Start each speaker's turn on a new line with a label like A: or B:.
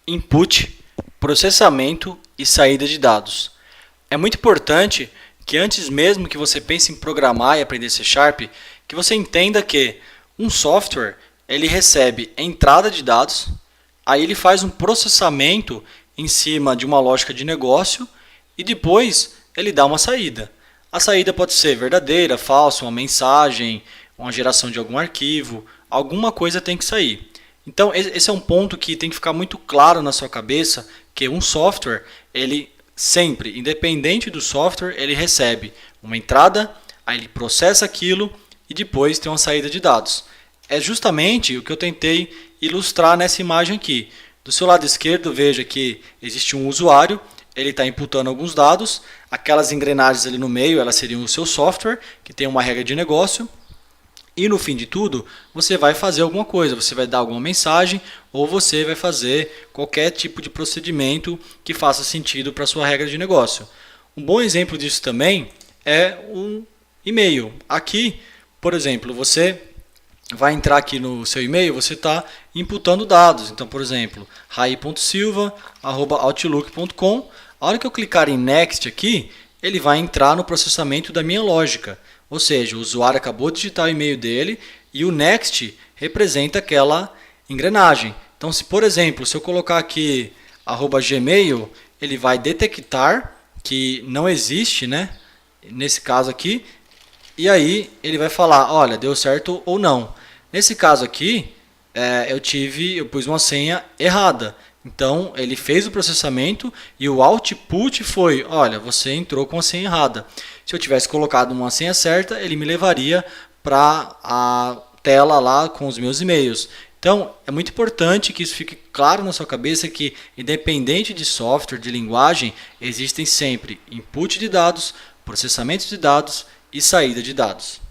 A: Input, processamento e saída de dados. É muito importante que antes mesmo que você pense em programar e aprender C#, que você entenda que um software ele recebe entrada de dados, aí ele faz um processamento em cima de uma lógica de negócio e depois ele dá uma saída. A saída pode ser verdadeira, falsa, uma mensagem, uma geração de algum arquivo, alguma coisa tem que sair. Então, esse é um ponto que tem que ficar muito claro na sua cabeça, que um software, ele sempre, independente do software, ele recebe uma entrada, aí ele processa aquilo e depois tem uma saída de dados. É justamente o que eu tentei ilustrar nessa imagem aqui. Do seu lado esquerdo, veja que existe um usuário, ele está inputando alguns dados, aquelas engrenagens ali no meio, elas seriam o seu software, que tem uma regra de negócio. E no fim de tudo, você vai fazer alguma coisa, você vai dar alguma mensagem ou você vai fazer qualquer tipo de procedimento que faça sentido para a sua regra de negócio. Um bom exemplo disso também é um e-mail. Aqui, por exemplo, você vai entrar aqui no seu e-mail, você está inputando dados. Então, por exemplo, rai.silva@outlook.com. A hora que eu clicar em Next aqui, ele vai entrar no processamento da minha lógica. Ou seja, o usuário acabou de digitar o e-mail dele e o Next representa aquela engrenagem. Então, se por exemplo, se eu colocar aqui @gmail, ele vai detectar que não existe, né? Nesse caso aqui, e aí ele vai falar, olha, deu certo ou não. Nesse caso aqui, eu pus uma senha errada. Então, ele fez o processamento e o output foi, olha, você entrou com a senha errada. Se eu tivesse colocado uma senha certa, ele me levaria para a tela lá com os meus e-mails. Então, é muito importante que isso fique claro na sua cabeça que, independente de software, de linguagem, existem sempre input de dados, processamento de dados e saída de dados.